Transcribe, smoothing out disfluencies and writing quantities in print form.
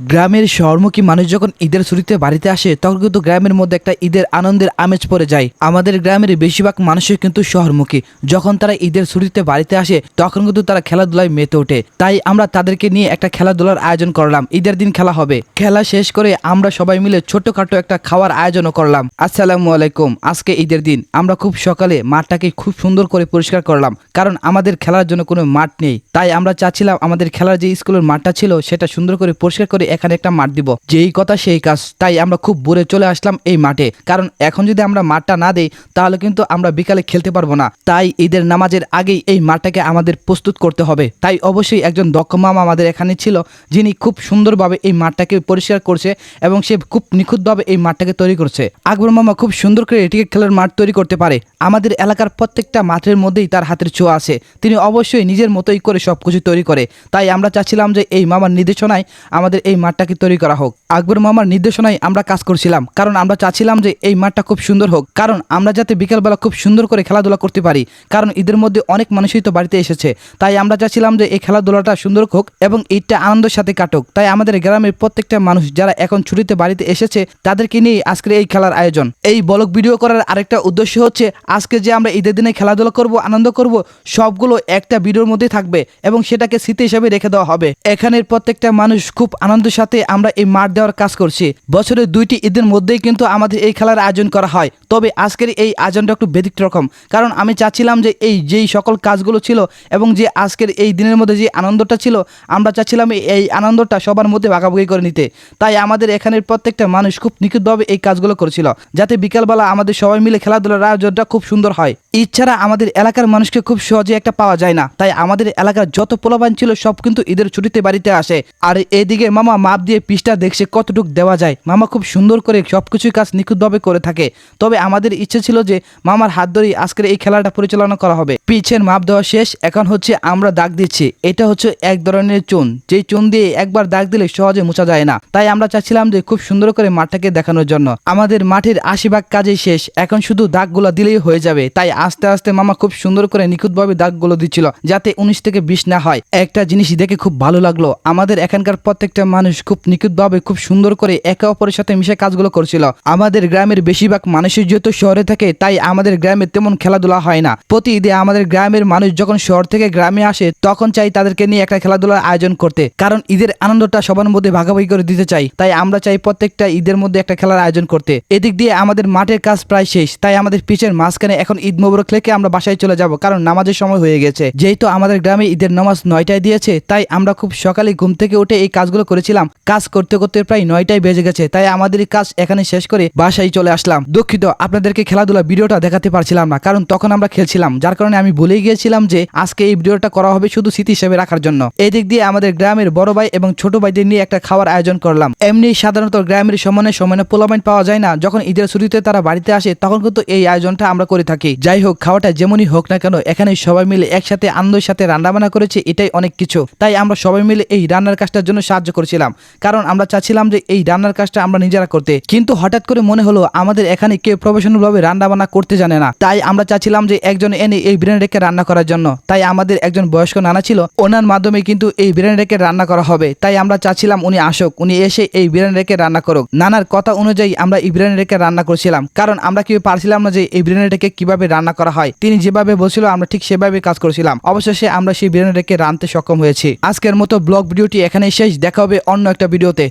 গ্রামের শহরমুখী মানুষ যখন ঈদের ছুটিতে বাড়িতে আসে তখন কিন্তু গ্রামের মধ্যে একটা ঈদের আনন্দের আমেজ পড়ে যায়। আমাদের গ্রামের বেশিরভাগ মানুষই কিন্তু শহরমুখী। যখন তারা ঈদের ছুটিতে বাড়িতে আসে তখন কিন্তু তারা খেলাধুলায় মেতে ওঠে। তাই আমরা তাদেরকে নিয়ে একটা খেলাধুলার আয়োজন করলাম। ঈদের দিন খেলা হবে। খেলা শেষ করে আমরা সবাই মিলে ছোট্টখাটো একটা খাওয়ার আয়োজনও করলাম। আসসালামু আলাইকুম। আজকে ঈদের দিন আমরা খুব সকালে মাঠটাকে খুব সুন্দর করে পরিষ্কার করলাম, কারণ আমাদের খেলার জন্য কোনো মাঠ নেই। তাই আমরা চাচ্ছিলাম আমাদের খেলার যে স্কুলের মাঠটা ছিল সেটা সুন্দর করে পরিষ্কার করে এখানে একটা মাঠ দিব। যেই কথা সেই কাজ। তাই আমরা খুব ভোরে চলে আসলাম এই মাঠে, কারণ এখন যদি আমরা মাঠটা না দেই তাহলে কিন্তু আমরা বিকালে খেলতে পারবো না। তাই ঈদের নামাজের আগেই এই মাঠটাকে আমাদের প্রস্তুত করতে হবে। তাই অবশ্যই একজন দক্ষ মামা আমাদের এখানে ছিল, যিনি খুব সুন্দরভাবে এই মাঠটাকে পরিষ্কার করছে এবং সে খুব নিখুঁতভাবে এই মাঠটাকে তৈরি করছে। আকবর মামা খুব সুন্দর করে এটিকে খেলার মাঠ তৈরি করতে পারে। আমাদের এলাকার প্রত্যেকটা মাঠের মধ্যেই তার হাতের ছোঁয়া আছে। তিনি অবশ্যই নিজের মতোই করে সবকিছু তৈরি করে। তাই আমরা চাচ্ছিলাম যে এই মামার নির্দেশনায় আমাদের এই মাঠটাকে তৈরি করা হোক। আকবর মামার নির্দেশনায় আমরা কাজ করছিলাম, কারণ আমরা চাচ্ছিলাম যে এই মাঠটা খুব সুন্দর হোক, কারণ আমরা যাতে বিকেলবেলা খুব সুন্দর করে খেলাধুলা করতে পারি। কারণ ঈদের মধ্যে অনেক মানুষই তো বাড়িতে এসেছে। তাই আমরা চাচ্ছিলাম যে এই খেলাধুলাটা সুন্দর হোক এবং ঈদটা আনন্দের সাথে কাটুক। তাই আমাদের গ্রামের প্রত্যেকটা মানুষ যারা এখন ছুটিতে বাড়িতে এসেছে তাদেরকে নিয়ে আজকের এই খেলার আয়োজন। এই ব্লগ ভিডিও করার আরেকটা উদ্দেশ্য হচ্ছে আজকে যে আমরা ঈদের দিনে খেলাধুলা করব, আনন্দ করব, সবগুলো একটা ভিডিওর মধ্যে থাকবে এবং সেটাকে স্মৃতি হিসেবে রেখে দেওয়া হবে। এখানের প্রত্যেকটা মানুষ খুব আনন্দের সাথে আমরা এই মাঠ দেওয়ার কাজ করছি। বছরের দুইটি ঈদের মধ্যেই কিন্তু আমাদের এই খেলার আয়োজন করা হয়। তবে আজকের এই আয়োজনটা একটু ব্যতিক্রম, কারণ আমি চাচ্ছিলাম যে যেই সকল কাজগুলো ছিল এবং যে আজকের এই দিনের মধ্যে যে আনন্দটা ছিল, আমরা চাচ্ছিলাম এই আনন্দটা সবার মধ্যে ভাগাভাগি করে নিতে। তাই আমাদের এখানের প্রত্যেকটা মানুষ খুব নিখুঁতভাবে এই কাজগুলো করেছিল, যাতে বিকালবেলা আমাদের সবাই মিলে খেলাধুলার আয়োজনটা খুব সুন্দর হয়। এছাড়া আমাদের এলাকার মানুষকে খুব সহজে একটা পাওয়া যায় না। তাই আমাদের এলাকার যত পোলাপান ছিল সব কিন্তু ঈদের ছুটিতে বাড়িতে আসে। আর এদিকে মামা মাপ দিয়ে পিসটা দেখছে কতটুক দেওয়া যায়। মামা খুব সুন্দর করে সবকিছুই কাজ নিখুঁতভাবে করে থাকে। তবে আমাদের ইচ্ছে ছিল যে মামার হাত ধরেই আজকের এই খেলাটা পরিচালনা করা হবে। পিছের মাপ দেওয়া শেষ, এখন হচ্ছে আমরা দাগ দিচ্ছি। এটা হচ্ছে এক ধরনের চুন, যেই চুন দিয়ে একবার দাগ দিলে সহজে মুছা যায় না। তাই আমরা চাচ্ছিলাম যে খুব সুন্দর করে মাঠটাকে দেখানোর জন্য। আমাদের মাঠের ৮০ ভাগ কাজই শেষ, এখন শুধু দাগগুলো দিলেই হয়ে যাবে। তাই আস্তে আস্তে মামা খুব সুন্দর করে নিখুঁতভাবে দাগগুলো দিচ্ছিল, যাতে ১৯ থেকে ২০ না হয়। একটা জিনিস দেখে খুব ভালো লাগলো, আমাদের এখানকার প্রত্যেকটা মানুষ খুব নিখুঁতভাবে খুব সুন্দর করে একে অপরের সাথে মিশে কাজগুলো করছিল। আমাদের গ্রামের বেশিরভাগ মানুষই যেহেতু শহরে থাকে, তাই আমাদের গ্রামে তেমন খেলাধুলা হয় না। প্রতি ঈদে আমাদের গ্রামের মানুষ যখন শহর থেকে গ্রামে আসে তখন চাই তাদেরকে নিয়ে একটা খেলাধুলার আয়োজন করতে, কারণ ঈদের আনন্দটা সবার মধ্যে ভাগাভাগি করে দিতে চাই। তাই আমরা চাই প্রত্যেকটা ঈদের মধ্যে একটা খেলার আয়োজন করতে। এদিক দিয়ে আমাদের মাঠের কাজ প্রায় শেষ, তাই আমাদের পিচের মাঝখানে এখন ঈদ মোবারক লিখে আমরা বাসায় চলে যাব, কারণ নামাজের সময় হয়ে গেছে। যেহেতু আমাদের গ্রামে ঈদের নামাজ ৯টায় দিয়েছে, তাই আমরা খুব সকালে ঘুম থেকে উঠে এই কাজগুলো করেছিলাম। কাজ করতে করতে প্রায় ৯টায় বেজে গেছে, তাই আমাদের কাজ এখানে শেষ করে বাসায় চলে আসলাম। দুঃখিত, আপনাদেরকে খেলাধুলা ভিডিওটা দেখাতে পারছিলাম না, কারণ তখন আমরা খেলছিলাম, যার কারণে আমি ভুলেই গিয়েছিলাম যে আজকে এই ভিডিওটা করা হবে শুধু স্মৃতি হিসেবে রাখার জন্য। এদিক দিয়ে আমাদের গ্রামের বড় ভাই এবং ছোট ভাইদের নিয়ে একটা খাওয়ার আয়োজন করলাম। এমনি সাধারণত গ্রামের সমানে পোলাপাইন পাওয়া যায় না, যখন ঈদের ছুটিতে তারা বাড়িতে আসে তখন কিন্তু এই আয়োজনটা আমরা করে থাকি। যাই হোক, খাওয়াটা যেমনই হোক না কেন, এখানে সবাই মিলে একসাথে আনন্দের সাথে রান্নাবান্না করেছে, এটাই অনেক কিছু। তাই আমরা সবাই মিলে এই রান্নার কাজটার জন্য সাহায্য করেছিলাম, কারণ আমরা চাচ্ছিলাম যে এই রান্নার কাজটা আমরা নিজেরা করতে। কিন্তু হঠাৎ করে মনে হলো আমাদের এখানে কেউ প্রফেশনাল ভাবে রান্নাবান্না করতে জানে না। তাই আমরা চাচ্ছিলাম যে একজন এনে এই বিরিয়ানি রেখে রান্না করার জন্য। তাই আমাদের একজন বয়স্ক নানা ছিল, ওনার মাধ্যমে কিন্তু এই বিরিয়ানি রেখে রান্না করা হবে। তাই আমরা চাচ্ছিলাম উনি আসুক, উনি এসে এই বিরিয়ানি রেখে রান্না করুক। নানার কথা অনুযায়ী আমরা এই বিরিয়ানি রেখে রান্না করছিলাম, কারণ আমরা কেউ পারছিলাম না যে এই বিরিয়ানি রেখে কিভাবে রান্না করা হয়। তিনি যেভাবে বলছিল আমরা ঠিক সেভাবে কাজ করছিলাম। অবশেষে আমরা সেই বিরিয়ানি রেখে রাঁধতে সক্ষম হয়েছি। আজকের মতো ব্লগ ভিডিওটি এখানেই শেষ, দেখা হবে অন্য একটা ভিডিওতে।